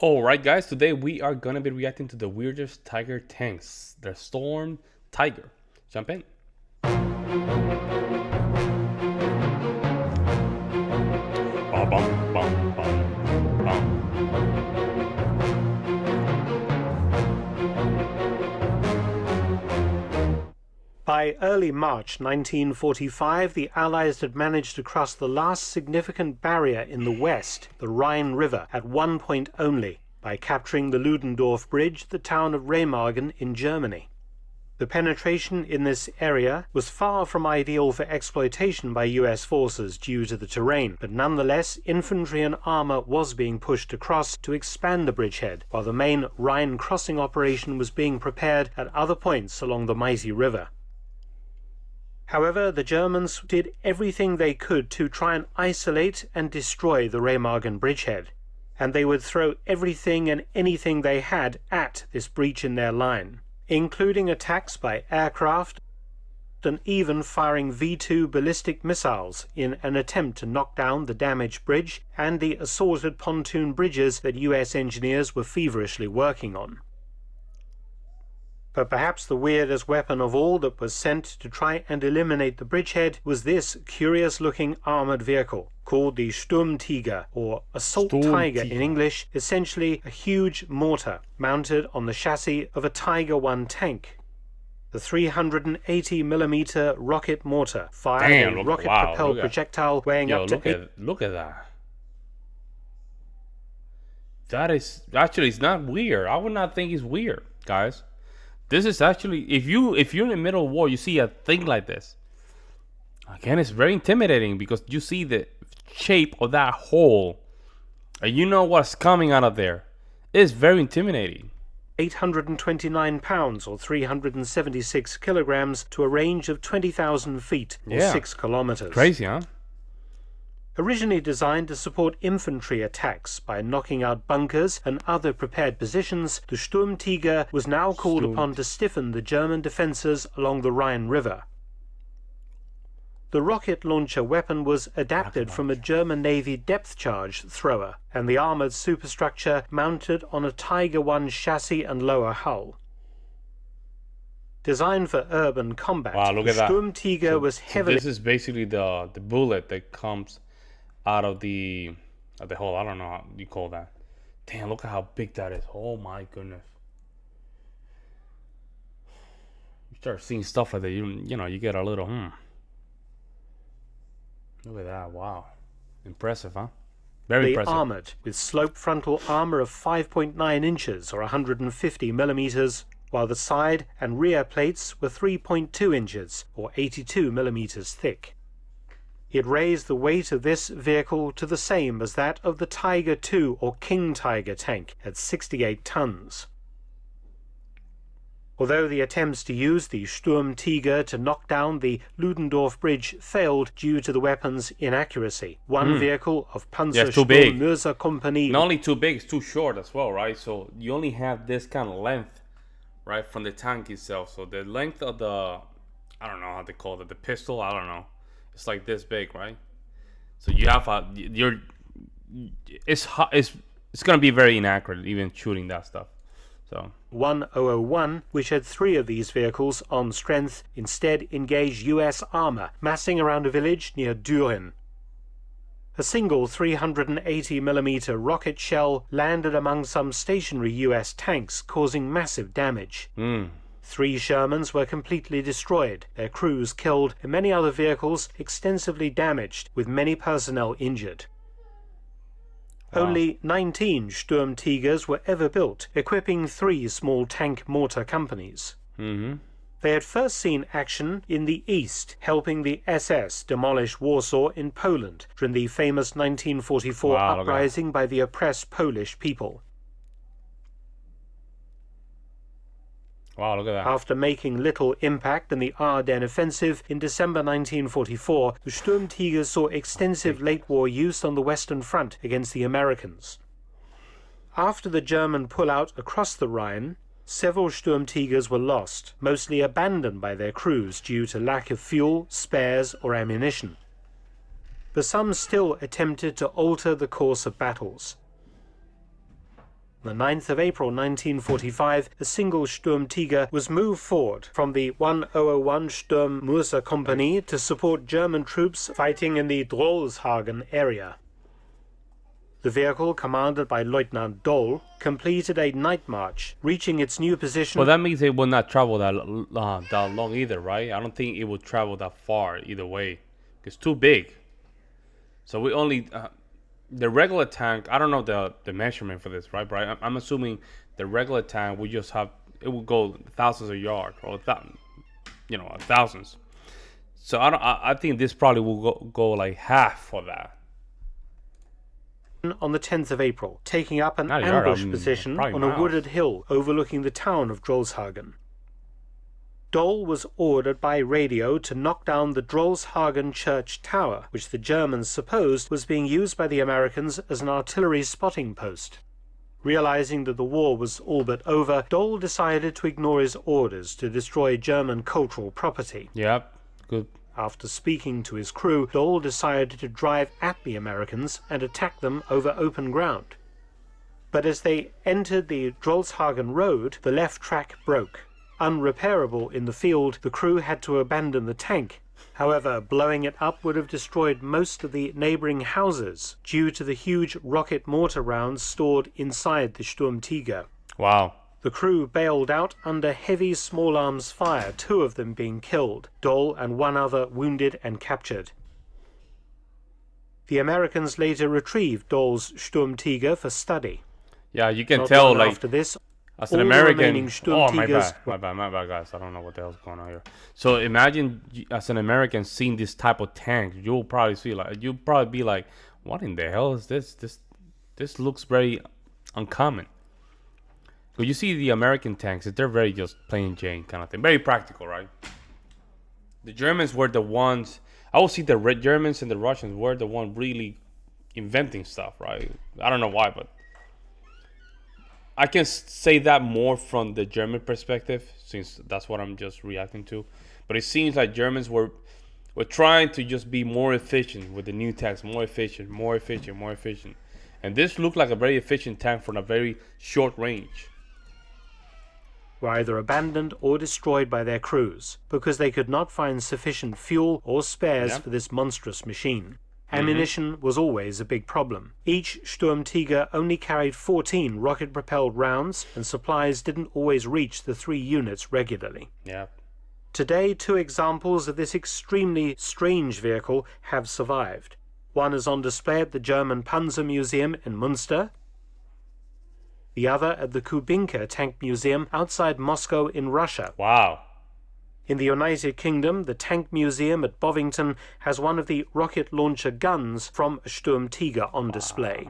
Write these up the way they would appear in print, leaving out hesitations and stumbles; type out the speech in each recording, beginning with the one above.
Alright guys, today we are gonna be reacting to the weirdest tiger tanks, the Sturmtiger. Jump in. Bum, bum, bum, bum, bum. By early March 1945, the Allies had managed to cross the last significant barrier in the west, the Rhine River, at one point only, by capturing the Ludendorff Bridge, the town of Remagen in Germany. The penetration in this area was far from ideal for exploitation by US forces due to the terrain, but nonetheless infantry and armor was being pushed across to expand the bridgehead, while the main Rhine crossing operation was being prepared at other points along the mighty river. However, the Germans did everything they could to try and isolate and destroy the Remagen bridgehead, and they would throw everything and anything they had at this breach in their line, including attacks by aircraft and even firing V-2 ballistic missiles in an attempt to knock down the damaged bridge and the assorted pontoon bridges that US engineers were feverishly working on. But perhaps the weirdest weapon of all that was sent to try and eliminate the bridgehead was this curious-looking armored vehicle, called the Sturmtiger, or Assault Tiger in English, essentially a huge mortar mounted on the chassis of a Tiger I tank. The 380mm rocket mortar fired a rocket-propelled projectile weighing up to Look at that. That is... Actually, it's not weird. I would not think it's weird, guys. This is actually, if you're in the middle of war, you see a thing like this. Again, it's very intimidating because you see the shape of that hole, and you know what's coming out of there. It's very intimidating. 829 pounds or 376 kilograms to a range of 20,000 feet or 6 kilometers. Crazy, huh? Originally designed to support infantry attacks by knocking out bunkers and other prepared positions, the Sturmtiger was now called upon to stiffen the German defenses along the Rhine River. The rocket launcher weapon was adapted from a German Navy depth charge thrower and the armored superstructure mounted on a Tiger I chassis and lower hull. Designed for urban combat, the Sturmtiger was heavily... This is basically the bullet that comes out of the hole. I don't know how you call that. Damn, look at how big that is. Oh my goodness. You start seeing stuff like that, you know, you get a little Look at that. Wow. Impressive, huh? Very impressive. Armored with slope frontal armor of 5.9 inches or 150 millimeters, while the side and rear plates were 3.2 inches or 82 millimeters thick. It raised the weight of this vehicle to the same as that of the Tiger II or King Tiger tank at 68 tons. Although the attempts to use the Sturmtiger to knock down the Ludendorff Bridge failed due to the weapon's inaccuracy, one vehicle of Panzersturm Company... Not only too big, it's too short as well, right? So you only have this kind of length, right, from the tank itself. So the length of the... I don't know how they call it, the pistol, I don't know. It's like this big, right? So you have it's gonna be very inaccurate even shooting that stuff. So 1001, which had 3 of these vehicles on strength, instead engaged US armor massing around a village near Düren. A single 380mm rocket shell landed among some stationary US tanks, causing massive damage. 3 Shermans were completely destroyed, their crews killed, and many other vehicles extensively damaged, with many personnel injured. Only 19 Sturmtigers were ever built, equipping 3 small tank mortar companies. They had first seen action in the east, helping the SS demolish Warsaw in Poland during the famous 1944 uprising by the oppressed Polish people. Wow, look at that. After making little impact in the Ardennes offensive in December 1944, the Sturmtiger saw extensive late-war use on the Western Front against the Americans. After the German pullout across the Rhine, several Sturmtigers were lost, mostly abandoned by their crews due to lack of fuel, spares, or ammunition. But some still attempted to alter the course of battles. On the 9th of April 1945, a single Sturmtiger was moved forward from the 1001 Sturm Company to support German troops fighting in the Drolshagen area. The vehicle, commanded by Lieutenant Doll, completed a night march, reaching its new position. Well, that means it will not travel that long either, right? I don't think it will travel that far either way. It's too big. So we only the regular tank. I don't know the measurement for this, right? But I'm assuming the regular tank we just have it will go thousands of yards or thousands. So I think this probably will go like half for that. On the 10th of April, taking up an ambush position on a wooded hill overlooking the town of Drolshagen. Doll was ordered by radio to knock down the Drolshagen church tower, which the Germans supposed was being used by the Americans as an artillery spotting post. Realizing that the war was all but over, Doll decided to ignore his orders to destroy German cultural property. Yep, good. After speaking to his crew, Doll decided to drive at the Americans and attack them over open ground. But as they entered the Drolshagen road, the left track broke. Unrepairable in the field, the crew had to abandon the tank. However, blowing it up would have destroyed most of the neighboring houses due to the huge rocket mortar rounds stored inside the Sturmtiger. Wow. The crew bailed out under heavy small arms fire, 2 of them being killed, Doll and 1 other wounded and captured. The Americans later retrieved Doll's Sturmtiger for study. Yeah, you can Not tell long like after this, as an American. Oh, my bad, guys. I don't know what the hell's going on here. So imagine as an American seeing this type of tank, you'll probably be like, what in the hell is this? This looks very uncommon. But you see the American tanks, they're very just plain Jane kind of thing. Very practical, right? The Germans were the ones, I would see the Germans and the Russians were the one really inventing stuff, right? I don't know why, but I can say that more from the German perspective, since that's what I'm just reacting to. But it seems like Germans were trying to just be more efficient with the new tanks, more efficient. And this looked like a very efficient tank from a very short range. Were either abandoned or destroyed by their crews because they could not find sufficient fuel or spares for this monstrous machine. Ammunition was always a big problem. Each Sturmtiger only carried 14 rocket-propelled rounds, and supplies didn't always reach the 3 units regularly. Yeah. Today, 2 examples of this extremely strange vehicle have survived. One is on display at the German Panzer Museum in Münster. The other at the Kubinka Tank Museum outside Moscow in Russia. Wow. In the United Kingdom, the Tank Museum at Bovington has one of the rocket launcher guns from a Sturmtiger on display.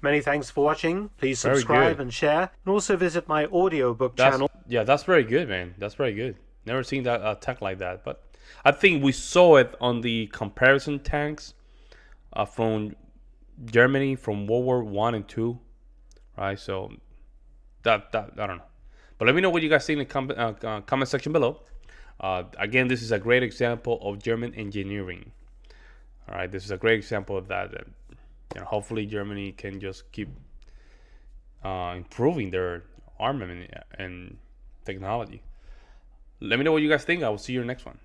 Many thanks for watching. Please subscribe and share, and also visit my audiobook channel. Yeah, that's very good, man. That's very good. Never seen that tank like that, but I think we saw it on the comparison tanks from Germany from World War I and II, right? So that I don't know. But let me know what you guys think in the comment section below. Again, this is a great example of German engineering. All right, this is a great example of that. Hopefully Germany can just keep improving their armament and technology. Let me know what you guys think. I will see you in the next one.